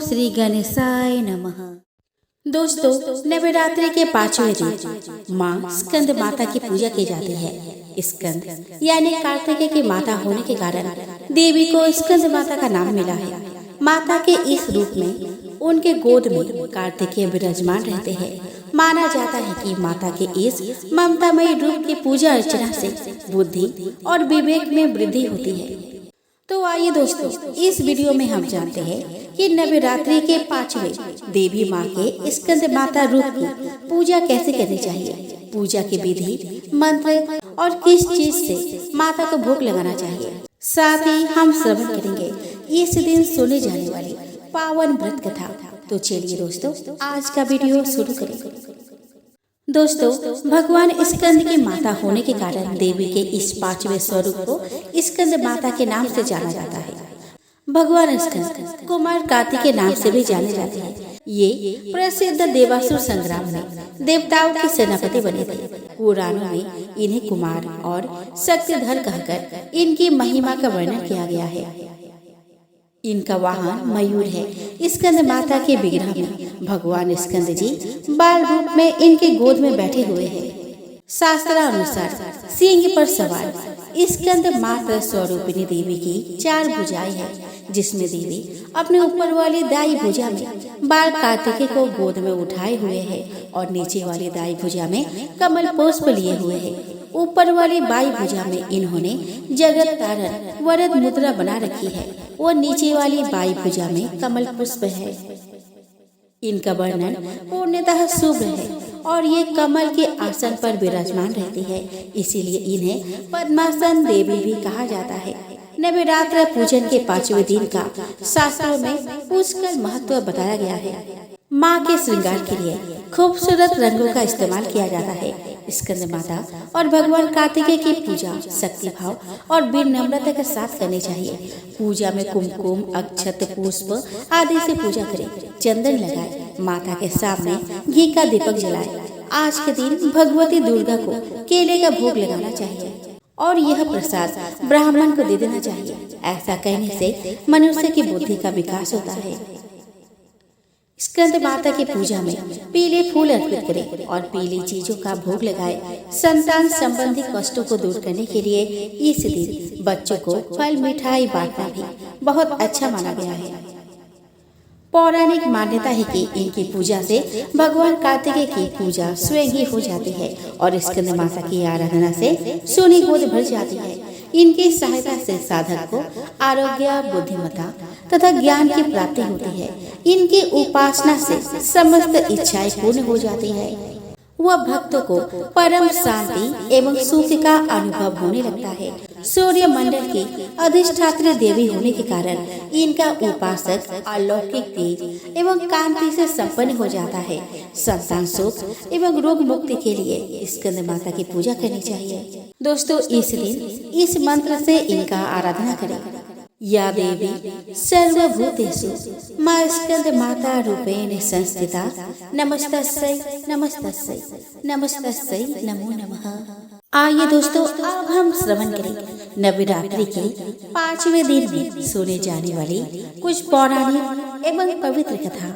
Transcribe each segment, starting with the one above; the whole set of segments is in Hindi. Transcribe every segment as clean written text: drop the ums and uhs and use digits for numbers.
श्री गणेशाय नमः। दोस्तों, नवरात्रि के 5वें दिन माँ स्कंद माता की पूजा की जाती है। स्कंद यानी कार्तिकेय की माता होने के कारण देवी को स्कंद माता का नाम मिला है। माता के इस रूप में उनके गोद में कार्तिकेय विराजमान रहते हैं। माना जाता है कि माता के इस ममतामयी रूप की पूजा अर्चना से बुद्धि और विवेक में वृद्धि होती है। तो आइए दोस्तों, इस वीडियो में हम जानते हैं कि नवरात्रि के 5वें देवी माँ के स्कंद माता रूप की पूजा कैसे करनी चाहिए, पूजा की विधि, मंत्र और किस चीज से माता को भोग लगाना चाहिए। साथ ही हम श्रवण करेंगे इस दिन सुने जाने वाली पावन व्रत कथा। तो चलिए दोस्तों, आज का वीडियो शुरू करें। दोस्तों, भगवान स्कंद की माता होने के कारण देवी के इस 5वें स्वरूप को स्कंद माता के नाम से जाना जाता है। भगवान स्कंद कुमार कार्तिक के नाम से भी जाने जाते हैं। ये प्रसिद्ध देवासुर संग्राम में देवताओं के सेनापति बने थे। पुराणों में इन्हें कुमार और शक्तिधर कहकर इनकी महिमा का वर्णन किया गया है। इनका वाहन मयूर है। स्कंद माता के विग्रह में भगवान स्कंद जी बाल रूप में इनके गोद में बैठे हुए हैं। शास्त्रानुसार सिंह पर सवार स्कंद माता स्वरूपिणी देवी की 4 भुजाएं हैं, जिसमें देवी अपने ऊपर वाली दाई भुजा में बाल कार्तिकेय को गोद में उठाए हुए हैं और नीचे वाली दाई भुजा में कमल पुष्प लिए हुए हैं। ऊपर वाली बाई भुजा में इन्होंने जगत तारण वरद मुद्रा बना रखी है और नीचे वाली बाई भुजा में कमल पुष्प है। इनका वर्णन पूर्णतः शुभ है और ये कमल के आसन पर विराजमान रहती है, इसीलिए इन्हें पद्मासन देवी भी कहा जाता है। नवरात्र पूजन के 5वें दिन का शास्त्रों में पुष्कर महत्व बताया गया है। माँ के श्रृंगार के लिए खूबसूरत रंगों का इस्तेमाल किया जाता है। स्कंद माता और भगवान कार्तिकेय की पूजा शक्ति भाव और विनम्रता के साथ करनी चाहिए। पूजा में कुमकुम, अक्षत, पुष्प आदि से पूजा करें। चंदन लगाए, माता के सामने घी का दीपक जलाए। आज के दिन भगवती दुर्गा को केले का भोग लगाना चाहिए और यह प्रसाद ब्राह्मण को दे देना चाहिए। ऐसा करने से मनुष्य की बुद्धि का विकास होता है। स्कंद माता की पूजा में पीले फूल अर्पित करें और पीली चीजों का भोग लगाए। संतान संबंधी कष्टों को दूर करने के लिए इस दिन बच्चों को फल मिठाई बांटना भी बहुत अच्छा माना गया है। पौराणिक मान्यता है कि इनकी पूजा से भगवान कार्तिकेय की पूजा स्वयं ही हो जाती है और स्कंद माता की आराधना से सोनी गोद भर जाती है। इनकी सहायता से साधक को आरोग्य, बुद्धिमत्ता तथा ज्ञान की प्राप्ति होती है। इनकी उपासना से समस्त इच्छाएं पूर्ण हो जाती है। वह भक्तों को परम शांति एवं सुख का अनुभव होने लगता है। सूर्य मंडल की अधिष्ठात्री देवी होने के कारण इनका उपासक अलौकिक तेज एवं कांति से संपन्न हो जाता है। संतान सुख एवं रोग मुक्ति के लिए स्कंद माता की पूजा करनी चाहिए। दोस्तों, इस दिन इस मंत्र से इनका आराधना करें। या देवी सर्वभूतेषु मां स्कंद माता रूपेण संस्थिता नमस्तस्यै नमस्तस्यै नमस्तस्यै नमो नमः। आइए दोस्तों, अब हम श्रवण करें नवरात्रि के 5वें दिन में सुने जाने वाली कुछ पौराणिक एवं पवित्र कथा।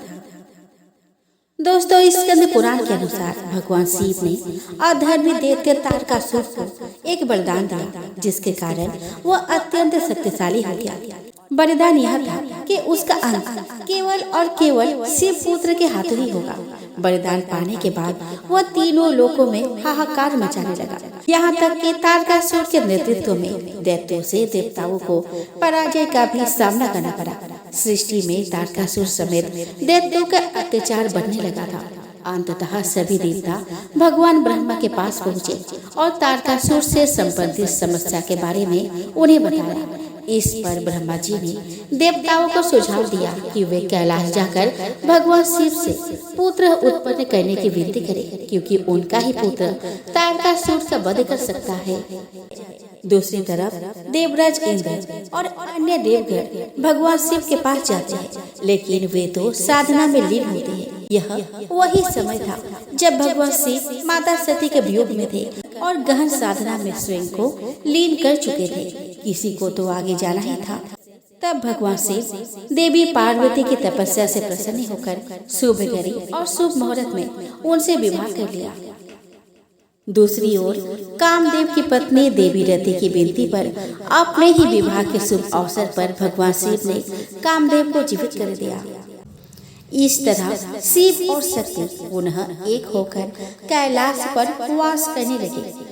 दोस्तों, स्कंद पुराण के अनुसार भगवान शिव ने अधर्मी दैत्य तारकासुर को एक वरदान दिया, जिसके कारण वह अत्यंत शक्तिशाली हो गया। वरदान यह था कि उसका अंत केवल और केवल शिव पुत्र के हाथों ही होगा। वरदान पाने के बाद वह तीनों लोकों में हाहाकार मचाने लगा। यहाँ तक कि तारकासुर के नेतृत्व में दैत्यों से देवताओं को पराजय का भी सामना करना पड़ा। सृष्टि में तारकासुर समेत दैत्यों का अत्याचार बढ़ने लगा था। अंततः सभी देवता भगवान ब्रह्मा के पास पहुँचे और तारकासुर से संबंधित समस्या के बारे में उन्हें बताया। इस पर ब्रह्मा जी ने देवताओं को सुझाव दिया कि वे कैलाश जाकर भगवान शिव से पुत्र उत्पन्न करने की विनती करें, क्योंकि उनका ही पुत्र तारकासुर का वध कर सकता है। दूसरी तरफ देवराज इंद्र और अन्य देवगण भगवान शिव के पास जाते हैं, लेकिन वे तो साधना में लीन होते हैं। यह वही समय था जब भगवान शिव माता सती के वियोग में थे और गहन साधना में स्वयं को लीन कर चुके थे। किसी को तो आगे जाना ही था। तब भगवान शिव देवी पार्वती की तपस्या से प्रसन्न होकर शुभ घड़ी और शुभ मुहूर्त में उनसे विवाह कर लिया। दूसरी ओर कामदेव की पत्नी देवी रति की विनती पर अपने ही विवाह के शुभ अवसर पर भगवान शिव ने कामदेव को जीवित कर दिया। इस तरह शिव और शक्ति पुनः एक होकर कैलाश पर वास करने लगे।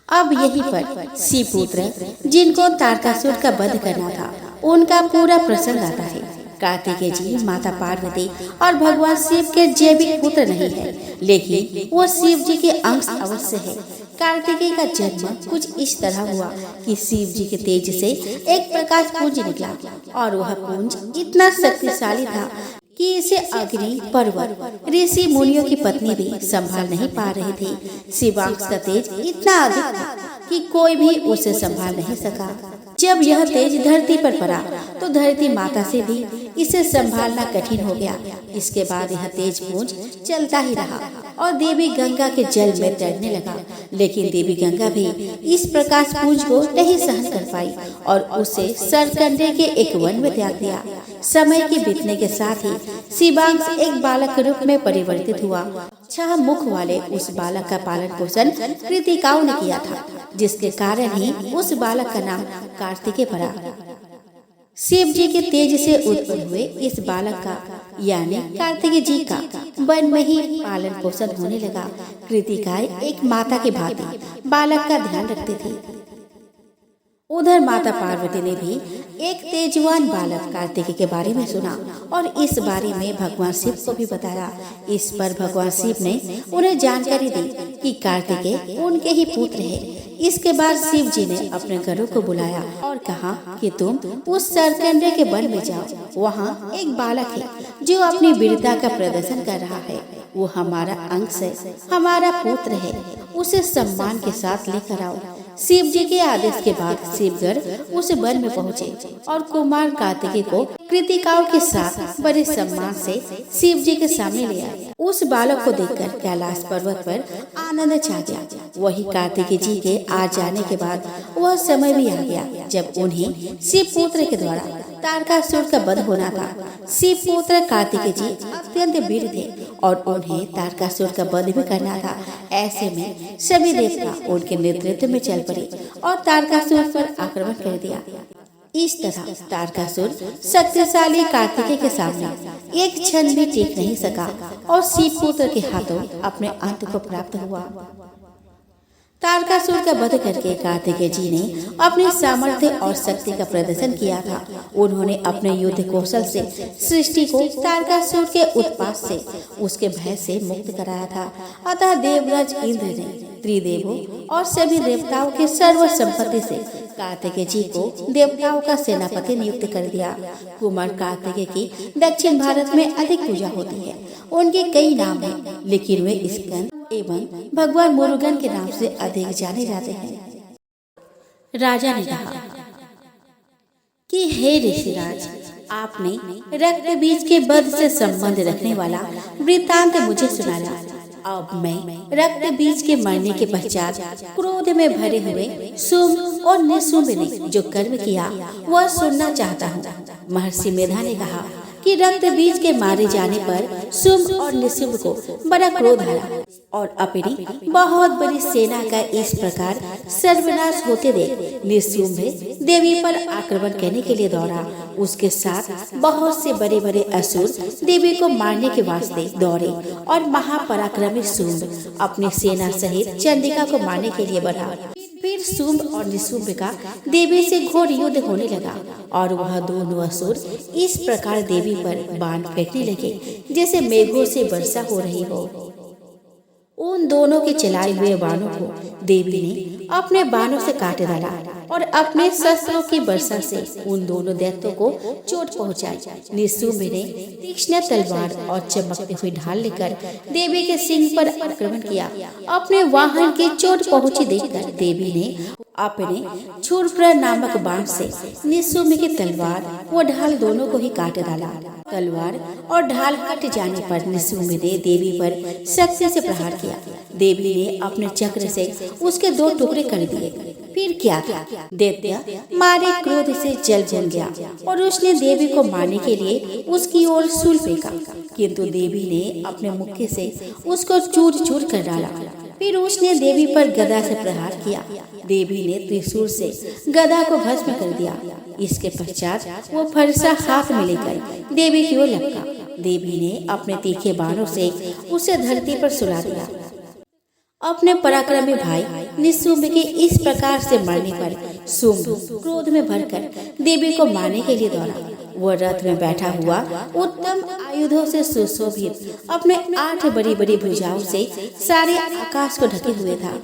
अब यहीं पर शिव पुत्र जिनको तारकासुर का वध करना था उनका पूरा प्रसंग आता है। कार्तिकेय जी माता पार्वती और भगवान शिव के जैविक पुत्र नहीं है, लेकिन वो शिव जी के अंश अवश्य है। कार्तिकेय का जन्म कुछ इस तरह हुआ कि शिव जी के तेज से एक प्रकाश पुंज निकला और वह पुंज इतना शक्तिशाली था कि इसे अग्नि, पर्वत, ऋषि मुनियों की पत्नी भी संभाल नहीं पा रहे थे। शिवांश का तेज इतना अधिक था कि कोई भी उसे संभाल नहीं सका। जब यह तेज धरती पर पड़ा तो धरती माता से भी इसे संभालना कठिन हो गया। इसके बाद यह तेज पुंज चलता ही रहा और देवी गंगा के जल में तैरने लगा, लेकिन देवी गंगा भी इस प्रकाश पुंज को नहीं सहन कर पाई और उसे सरकंडे के एक वन में त्याग दिया। समय के बीतने के साथ ही शिवांश एक बालक के रूप में परिवर्तित हुआ। 6 मुख वाले उस बालक का पालन पोषण कृतिकाओं ने किया था, जिसके कारण ही उस बालक का नाम कार्तिकेय पड़ा। शिव जी के तेज से उत्पन्न हुए इस बालक का यानी कार्तिकेय जी का वन में ही पालन पोषण होने लगा। कृतिकाएं एक माता की भांति बालक का ध्यान रखती थी। उधर माता पार्वती ने भी एक तेजवान बालक कार्तिकेय के बारे में सुना और इस बारे में भगवान शिव को भी बताया। इस पर भगवान शिव ने उन्हें जानकारी दी कि कार्तिकेय उनके ही पुत्र है। इसके बाद शिव जी ने अपने घरों को बुलाया और कहा कि तुम उस सरकंडे के वन में जाओ। वहाँ एक बालक है जो अपनी वीरता का प्रदर्शन कर रहा है। वो हमारा अंश है, हमारा पुत्र है। उसे सम्मान के साथ लेकर आओ। शिव जी के आदेश के बाद शिवगढ़ उस वन में पहुँचे और कुमार कार्तिकेय को कृतिकाओं के साथ बड़े सम्मान से शिव जी के सामने ले आए। उस बालक को देखकर कैलाश पर्वत पर आनंद छा गया। वही कार्तिकेय जी के आ जाने के बाद वह समय भी आ गया जब उन्हें शिव पुत्र के द्वारा तारकासुर का वध होना था। शिव पुत्र कार्तिकेय जी अत्यंत वीर थे और उन्हें तारकासुर का वध भी करना था। ऐसे में सभी देवता उनके नेतृत्व में चल पड़े और तारकासुर पर आक्रमण कर दिया। इस तरह तारकासुर शक्तिशाली कार्तिकेय के सामने एक क्षण भी टिक नहीं सका और शिव पुत्र के हाथों अपने अंत को प्राप्त हुआ। तारकासुर का वध करके कार्तिकेय जी ने अपने सामर्थ्य और शक्ति का प्रदर्शन किया था। उन्होंने अपने युद्ध कौशल से सृष्टि को तारकासुर के उत्पात से, उसके भय से मुक्त कराया था। अतः देवराज इंद्र ने त्रिदेवों और सभी देवताओं के सर्व संपत्ति से कार्तिकेय जी को देवताओं का सेनापति नियुक्त कर दिया। कुमार कार्तिकेय की दक्षिण भारत में अधिक पूजा होती है। उनके कई नाम हैं, लेकिन वे स्कंद एवं भगवान मुरुगन के नाम से अधिक जाने जाते हैं। राजा ने कहा कि हे ऋषिराज, आपने रक्त बीज के वध से संबंध रखने वाला वृत्तांत मुझे सुनाया। अब मैं रक्त बीज के मरने के पश्चात क्रोध में भरे हुए शुंभ और निशुंभ ने जो कर्म किया वह सुनना चाहता हूँ। महर्षि मेधा ने कहा कि रक्त बीज के मारे जाने पर शुंभ और निशुंभ को बड़ा क्रोध आया और अपनी बहुत बड़ी सेना का इस प्रकार सर्वनाश होते देख निशुंभ देवी पर आक्रमण करने के लिए दौड़ा। उसके साथ बहुत से बड़े बड़े असुर देवी को मारने के वास्ते दौड़े और महापराक्रमी शुंभ अपनी सेना सहित चंडिका को मारने के लिए बढ़ा। फिर शुंभ और निशुंभ का देवी से घोर युद्ध होने लगा और वह दोनों असुर इस प्रकार देवी पर बाण फेंकने लगे जैसे मेघों से वर्षा हो रही हो। उन दोनों के चलाए हुए बाणों को देवी ने अपने बाणों से काट डाला और अपने शस्त्रों की वर्षा से उन दोनों दैत्यों को चोट पहुंचाई। निशुंभ ने तीक्ष्ण तलवार और चमकती हुई ढाल लेकर देवी के सिंह पर आक्रमण किया। अपने वाहन की चोट पहुंची देखकर देवी ने अपने छुरप्र नामक बाण से निशुंभ की तलवार व ढाल दोनों को ही काट डाला। तलवार और ढाल कट जाने पर निशुंभ ने देवी पर शक्ति से प्रहार किया। देवी ने अपने चक्र से उसके 2 टुकड़े कर दिए। फिर क्या था, दैत्य मारे क्रोध से जल भून गया और उसने देवी को मारने के लिए उसकी ओर शूल फेंका, किंतु देवी ने अपने मुक्के से उसको चूर चूर कर डाला। फिर उसने देवी पर गदा से प्रहार किया। देवी ने त्रिशूल से गदा को भस्म कर दिया। इसके पश्चात वो फरसा हाथ में लेकर देवी की ओर लपका। देवी ने अपने तीखे बाणों से उसे धरती पर सुला दिया। अपने पराक्रमी भाई निशुंभ के इस प्रकार से मरने पर शुंभ क्रोध में भरकर देवी को मारने के लिए दौड़ा। वो रथ में बैठा हुआ उत्तम आयुधों से सुशोभित अपने 8 बड़ी बड़ी भुजाओं से सारे आकाश को ढके हुए था।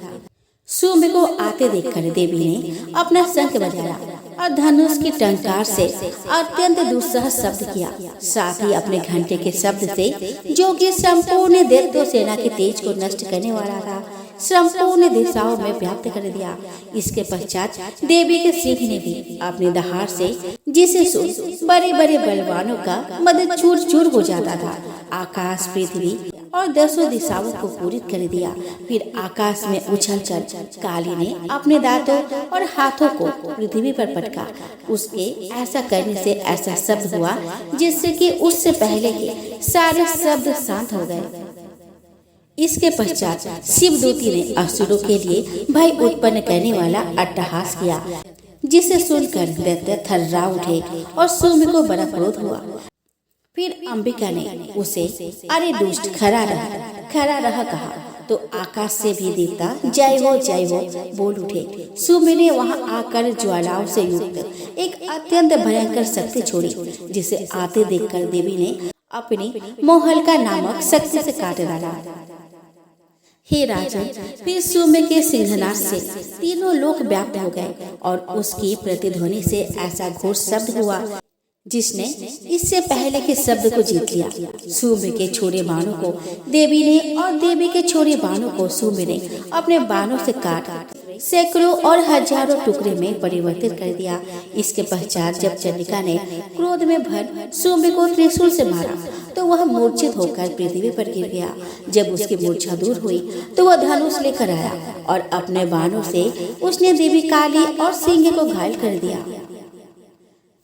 शुंभ को आते देखकर देवी ने अपना शंख बजाया और धनुष की टंकार से अत्यंत दुस्सह शब्द किया। साथ ही अपने घंटे के शब्द से, जो कि संपूर्ण दैत्य सेना के तेज को नष्ट करने वाला था, संपूर्ण दिशाओं में व्याप्त कर दिया। इसके पश्चात देवी के सिंह ने भी अपने दहाड़ से, जिसे सुन बड़े बड़े बलवानों का मद चूर चूर हो जाता था, आकाश, पृथ्वी और 10 दिशाओं को पूरित कर दिया। फिर आकाश में उछलकर काली ने अपने दांतों और हाथों को पृथ्वी पर पटका। उसके ऐसा करने से ऐसा शब्द हुआ जिससे कि उससे पहले के सारे शब्द शांत हो गए। इसके पश्चात शिवदूती ने असुरों के लिए भय उत्पन्न करने वाला अट्टहास किया, जिसे सुनकर दैत्य थर्रा उठे और शुंभ को बड़ा क्रोध हुआ। फिर अंबिका ने उसे, अरे दुष्ट, खड़ा रह कहा तो आकाश से भी देवता जय हो बोल उठे। शुंभ ने वहां आकर ज्वालाओं से युक्त एक अत्यंत भयंकर शक्ति छोड़ी, जिसे आते देखकर देवी ने अपनी मोहल्का नामक शक्ति से काट डाला। हे राजन, फिर शुंभ के सिंहनाद से तीनों लोक व्याप्त हो गए और उसकी प्रतिध्वनि से ऐसा घोर शब्द हुआ जिसने इससे पहले के शब्द को जीत लिया। शुंभ के छोड़े बाणों को देवी ने और देवी के छोड़े बाणों को शुंभ ने अपने बाणों से काट सैकड़ों और हजारों टुकड़े में परिवर्तित कर दिया। इसके पश्चात जब चंडिका ने क्रोध में भर शुंभ को त्रिशूल से मारा तो वह मूर्छित होकर पृथ्वी पर गिर गया। जब उसकी मूर्छा दूर हुई तो वह धनुष लेकर आया और अपने बाणों से उसने देवी काली और सिंह को घायल कर दिया।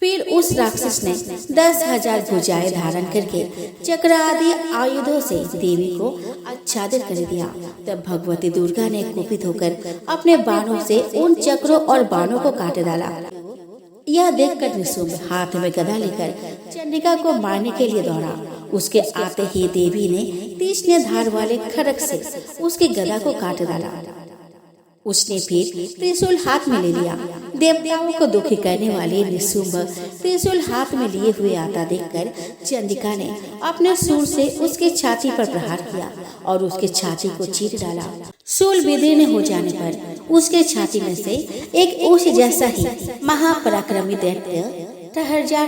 फिर उस राक्षस ने 10,000 भुजाएं धारण करके चक्र आदि आयुधों से देवी को आच्छादित कर दिया। तब भगवती दुर्गा ने कुपित होकर अपने बाणों से उन चक्रों और बाणों को काट डाला। यह देखकर निशुंभ हाथ में गदा लेकर चंडिका को मारने के लिए दौड़ा। उसके आते ही देवी ने तीक्ष्ण धार वाले खड्ग से उसकी गदा को काट डाला। उसने फिर त्रिशूल हाथ में ले लिया। देवताओं को दुखी करने वाले निशुंभ त्रिशूल हाथ में लिए हुए आता देखकर चंडिका ने अपने शूल से उसके छाती पर प्रहार किया और उसके छाती को चीर डाला। शूल विदीर्ण हो जाने पर उसके छाती में से एक ऊष जैसा ही महापराक्रमी दैत्य ठहर जा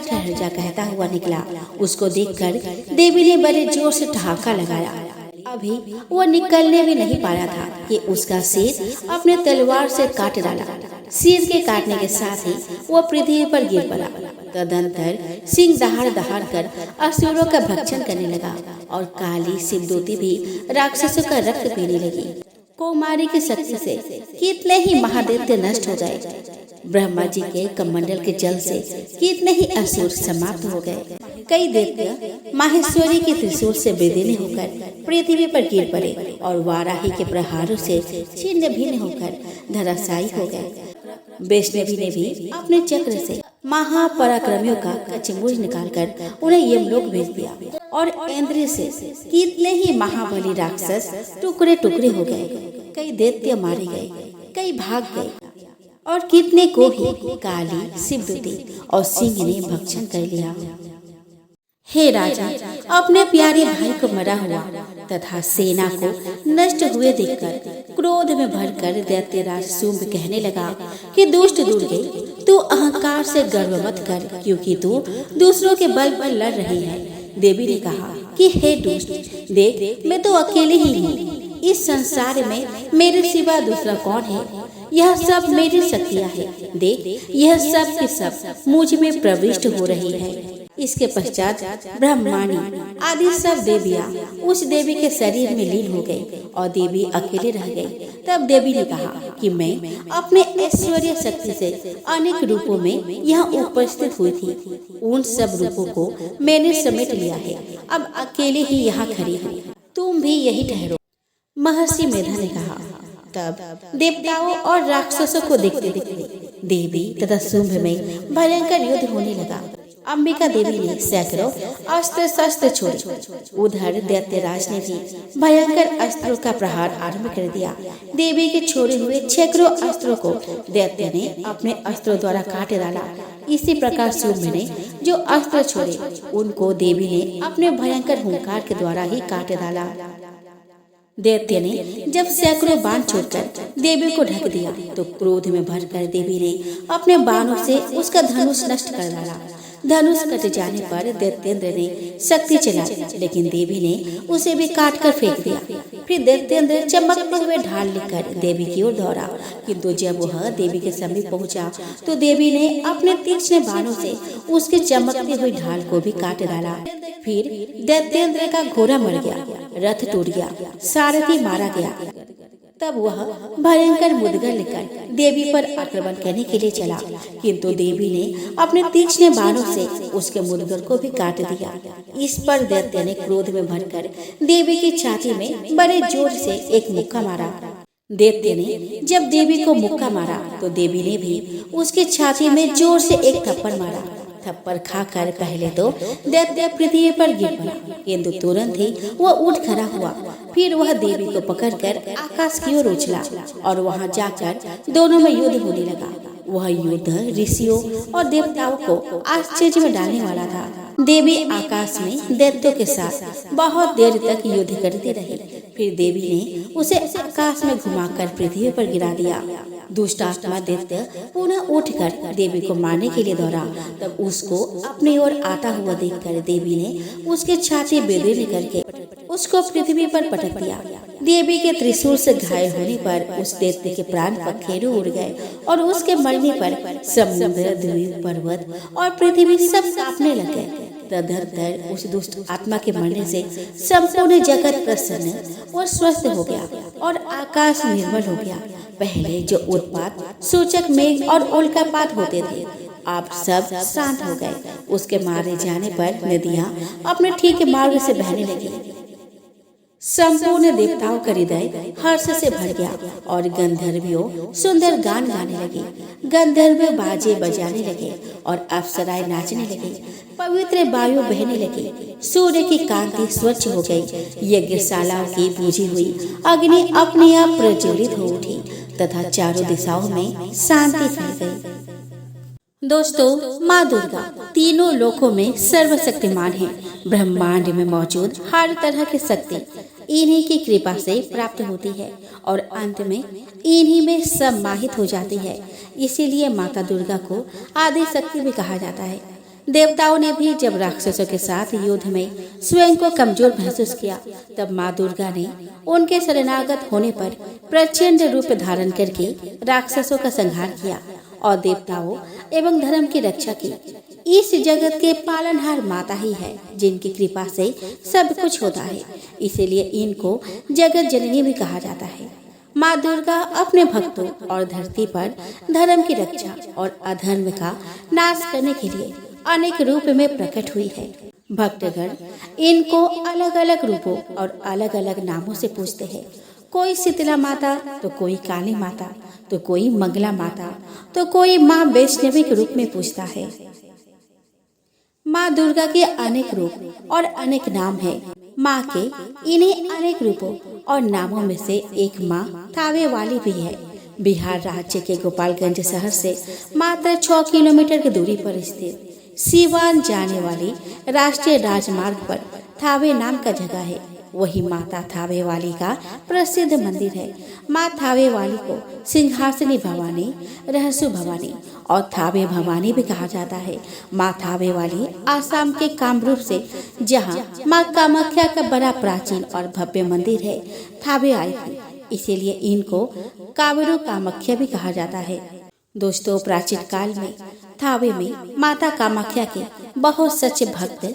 कहता हुआ निकला। उसको देखकर देवी ने बड़े जोर से ठहाका लगाया। अभी वो निकलने भी नहीं पाया था कि उसका सिर अपने तलवार से काट डाला। सिर के काटने के साथ ही वो पृथ्वी पर गिर पड़ा। तदंतर सिंह दहाड़ कर असुरों का भक्षण करने लगा और काली शिवदूती भी राक्षसों का रक्त पीने लगी। कौमारी की शक्ति से कितने ही महादैत्य नष्ट हो गए। ब्रह्मा जी के कमंडल के जल से कितने ही असुर समाप्त हो गए। कई दैत्य माहेश्वरी के त्रिशूल से विदीर्ण होकर पृथ्वी पर गिर पड़े और वाराही के प्रहारों से छिन्न भिन्न होकर धराशायी हो गए। वैष्णवी ने भी अपने चक्र से महापराक्रमियों का कचमुच निकालकर उन्हें यमलोक भेज दिया और इंद्र से कितने ही महाबली राक्षस टुकड़े टुकड़े हो गए। कई दैत्य मारे गए, कई भाग गए और कितने को ही काली, शिवदूती और सिंह ने भक्षण कर लिया। हे राजा, अपने प्यारे भाई को मरा हुआ तथा सेना को नष्ट हुए देखकर क्रोध में भरकर दैत्यराज शुंभ कहने लगा कि दुष्ट दुर्गे, तू अहंकार से गर्व मत कर, क्योंकि तू दूसरों के बल पर लड़ रही है। देवी ने कहा कि हे दुष्ट, देख, मैं तो अकेले ही हूँ। इस संसार में मेरे सिवा दूसरा कौन है? यह सब मेरी शक्तियाँ है। देख, यह सब की सब मुझ में प्रविष्ट हो रही है। इसके पश्चात ब्रह्माणी आदि सब देवियां उस देवी के शरीर में लीन हो गई और देवी अकेले रह गई। तब देवी ने कहा कि मैं अपने ऐश्वर्य शक्ति से अनेक रूपों में यहाँ उपस्थित हुई थी, उन सब रूपों को मैंने समेट लिया है, अब अकेले ही यहाँ खड़ी हूँ, तुम भी यही ठहरो। महर्षि मेधा ने कहा। तब देवताओं और राक्षसों को देखते देखते देवी तथा शुंभ में भयंकर युद्ध होने लगा। अंबिका देवी ने सैकड़ों अस्त्र शस्त्र छोड़े। उधर दैत्यराज ने भी भयंकर अस्त्रों का प्रहार आरंभ कर दिया। देवी के छोड़े हुए सैकड़ों अस्त्रों को दैत्य ने अपने अस्त्रों द्वारा काट डाला। इसी प्रकार शुंभ ने जो अस्त्र छोड़े उनको देवी ने अपने भयंकर हुंकार के द्वारा ही काट डाला। दैत्य ने जब सैकड़ों बाण छोड़कर देवी को ढक दिया तो क्रोध में भरकर देवी ने अपने बाणों से उसका धनुष नष्ट कर डाला। धनुष कट जाने पर दैत्येंद्र ने शक्ति चलाई, लेकिन देवी ने उसे भी काट कर फेंक दिया। फिर दैत्येंद्र चमकते हुए ढाल लेकर देवी की ओर दौड़ा, किंतु जब वह देवी के समीप पहुंचा तो देवी ने अपने तीक्ष्ण बाणों से उसके चमकती हुई ढाल को भी काट डाला। फिर दैत्येंद्र का घोड़ा मर गया, रथ टूट गया, सारथी मारा गया। तब वह भयंकर मुद्गर लेकर देवी पर आक्रमण करने के लिए चला, किंतु देवी ने अपने तीक्ष्ण बाणों से उसके मुद्गर को भी काट दिया। इस पर दैत्य ने क्रोध में भरकर देवी की छाती में बड़े जोर से एक मुक्का मारा। दैत्य ने जब देवी को मुक्का मारा तो देवी ने भी उसकी छाती में जोर से एक थप्पड़ मारा। थप्पड़ खाकर पहले तो दैत्य पृथ्वी पर गिर पड़ा, किंतु तुरंत ही वह उठ खड़ा हुआ। फिर वह देवी को पकड़कर आकाश की ओर उछला और वहां जाकर दोनों में युद्ध होने लगा। वह युद्ध ऋषियों और देवताओं को आश्चर्य में डालने वाला था। देवी आकाश में दैत्यों के साथ बहुत देर तक युद्ध करती रही। फिर देवी ने उसे आकाश में घुमाकर पृथ्वी पर गिरा दिया। दुष्ट आत्मा दैत्य पुनः उठकर देवी को मारने के लिए दौड़ा। तब उसको अपनी ओर आता हुआ देखकर देवी ने उसकी छाती बेदीन करके उसको पृथ्वी पर पटक दिया। देवी के त्रिशूल से घायल होने पर उस दैत्य के प्राण पखेरु उड़ गए और उसके मरने पर समुद्र, द्वीप, पर्वत और पृथ्वी सब कांपने लगे। तदनंतर उस दुष्ट आत्मा के मरने से संपूर्ण जगत प्रसन्न और स्वस्थ हो गया और आकाश निर्मल हो गया। पहले जो उत्पात सूचक मेघ और उल्कापात होते थे, अब सब शांत हो गए। उसके मारे जाने पर नदियां अपने ठीक मार्ग से बहने लगी। संपूर्ण देवताओं का हृदय हर्ष से भर गया और गंधर्वियों सुंदर गान गाने लगे। गंधर्व बाजे बजाने लगे और अप्सराएं नाचने लगे। पवित्र वायु बहने लगे। सूर्य की कांति स्वच्छ हो गई। यज्ञशालाओं की बुझी हुई अग्नि अपने आप प्रज्वलित हो उठी तथा चारों दिशाओं में शांति फैल गई। दोस्तों, माँ दुर्गा तीनों लोकों में सर्वशक्तिमान है। ब्रह्मांड में मौजूद हर तरह की शक्ति इन्हीं की कृपा से प्राप्त होती है और अंत में इन्हीं में समाहित हो जाती है। इसीलिए माता दुर्गा को आदि शक्ति भी कहा जाता है। देवताओं ने भी जब राक्षसों के साथ युद्ध में स्वयं को कमजोर महसूस किया, तब माँ दुर्गा ने उनके शरणागत होने पर प्रचंड रूप धारण करके राक्षसों का संहार किया और देवताओं एवं धर्म की रक्षा की। इस जगत के पालनहार माता ही है, जिनकी कृपा से सब कुछ होता है। इसीलिए इनको जगत जननी भी कहा जाता है। माँ दुर्गा अपने भक्तों और धरती पर धर्म की रक्षा और अधर्म का नाश करने के लिए अनेक रूप में प्रकट हुई है। भक्तगण इनको अलग अलग रूपों और अलग अलग नामों से पूजते हैं। कोई शीतला माता, तो कोई काली माता, तो कोई मंगला माता, तो कोई माँ वैष्णवी के रूप में पूजता है। माँ दुर्गा के अनेक रूप और अनेक नाम है। माँ के इन्हीं अनेक रूपों और नामों में से एक माँ थावे वाली भी है। बिहार राज्य के गोपालगंज शहर से मात्र 6 किलोमीटर की दूरी पर स्थित सीवान जाने वाली राष्ट्रीय राजमार्ग पर थावे नाम का जगह है। वही माता थावे वाली का प्रसिद्ध मंदिर है। माँ थावे वाली को सिंहासनी भवानी, रहसु भवानी और थावे भवानी भी कहा जाता है। माँ थावे वाली आसाम के कामरूप से, जहाँ माँ कामाख्या का बड़ा प्राचीन और भव्य मंदिर है, थावे आई थी। इसीलिए इनको कावेरू कामाख्या भी कहा जाता है। दोस्तों, प्राचीन काल में थावे में माता कामाख्या के बहुत सच्चे भक्त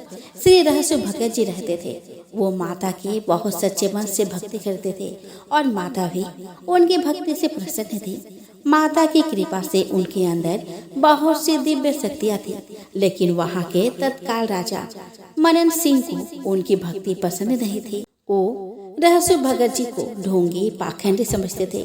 श्री रहसु भगत जी रहते थे। वो माता के बहुत सच्चे मन से भक्ति करते थे और माता भी उनकी भक्ति से प्रसन्न थी। माता की कृपा से उनके अंदर बहुत सी दिव्य शक्तियाँ थी, लेकिन वहाँ के तत्काल राजा मनन सिंह को उनकी भक्ति पसंद नहीं थी। वो रहसु भगत जी को ढोंगी पाखंडी समझते थे।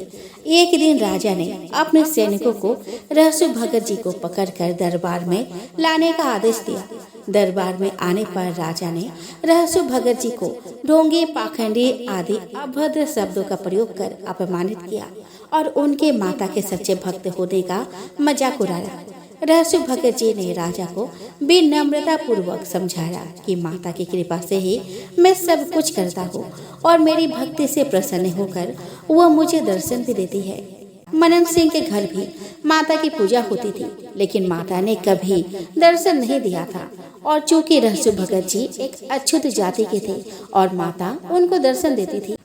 एक दिन राजा ने अपने सैनिकों को रहसु भगत जी को पकड़कर दरबार में लाने का आदेश दिया। दरबार में आने पर राजा ने रहसु भगत जी को ढोंगी पाखंडी आदि अभद्र शब्दों का प्रयोग कर अपमानित किया और उनके माता के सच्चे भक्त होने का मजाक उड़ाया। रहसु भगत जी ने राजा को विनम्रता पूर्वक समझाया कि माता की कृपा से ही मैं सब कुछ करता हूँ और मेरी भक्ति से प्रसन्न होकर वह मुझे दर्शन भी देती है। मनन सिंह के घर भी माता की पूजा होती थी, लेकिन माता ने कभी दर्शन नहीं दिया था। और चूंकि रहसु भगत जी एक अछूत जाति के थे और माता उनको दर्शन देती थी।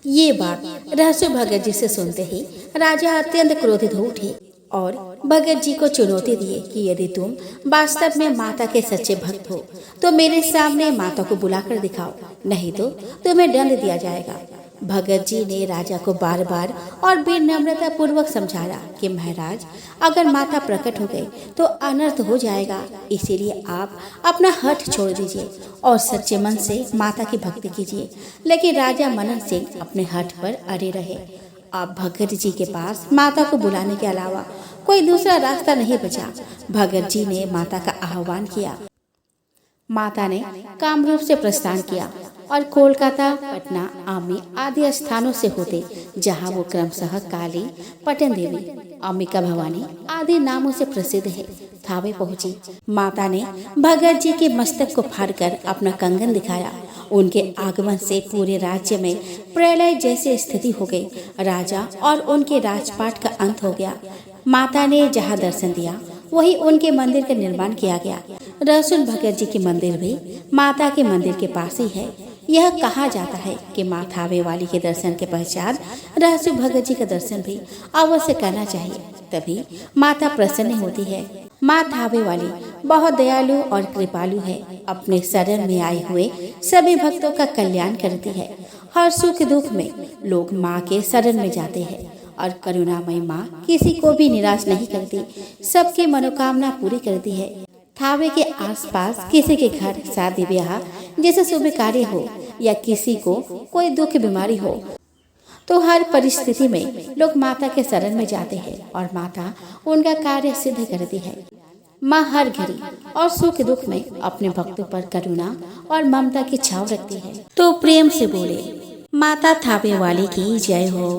ये बात रहसु भगत जी से सुनते ही राजा अत्यंत क्रोधित हो उठे और भगत जी को चुनौती दिए कि यदि तुम वास्तव में माता के सच्चे भक्त हो तो मेरे सामने माता को बुलाकर दिखाओ, नहीं तो तुम्हें दंड दिया जाएगा। भगत जी ने राजा को बार बार और विनम्रता पूर्वक समझाया कि महाराज, अगर माता प्रकट हो गई तो अनर्थ हो जाएगा, इसीलिए आप अपना हठ छोड़ दीजिए और सच्चे मन से माता की भक्ति कीजिए। लेकिन राजा मनन सिंह अपने हठ पर अड़े रहे। अब भगत जी के पास माता को बुलाने के अलावा कोई दूसरा रास्ता नहीं बचा। भगत जी ने माता का आह्वान किया। माता ने कामरूप से प्रस्थान किया और कोलकाता, पटना, आमी आदि स्थानों से होते, जहां वो क्रमशः काली, पटन देवी, अंबिका भवानी आदि नामों से प्रसिद्ध है, थावे पहुंची। माता ने भगत जी के मस्तक को फाड़कर अपना कंगन दिखाया। उनके आगमन से पूरे राज्य में प्रलय जैसी स्थिति हो गई। राजा और उनके राजपाट का अंत हो गया। माता ने जहाँ दर्शन दिया वही उनके मंदिर का निर्माण किया गया। रहसु भगत जी के मंदिर भी माता के मंदिर के पास ही है। यह कहा जाता है कि माँ थावे वाली के दर्शन के पश्चात रहसु भगत जी का दर्शन भी अवश्य करना चाहिए, तभी माता प्रसन्न होती है। माँ थावे वाली बहुत दयालु और कृपालु है। अपने शरण में आए हुए सभी भक्तों का कल्याण करती है। हर सुख दुख में लोग माँ के शरण में जाते हैं और करुणामयी माँ किसी को भी निराश नहीं करती, सबकी मनोकामना पूरी करती है। थावे के आसपास किसी के घर शादी ब्याह जैसे शुभ कार्य हो या किसी को कोई दुख बीमारी हो तो हर परिस्थिति में लोग माता के शरण में जाते हैं और माता उनका कार्य सिद्ध करती है। माँ हर घड़ी और सुख दुख में अपने भक्तों पर करुणा और ममता की छाव रखती है। तो प्रेम से बोले, माता थावे वाली की जय हो।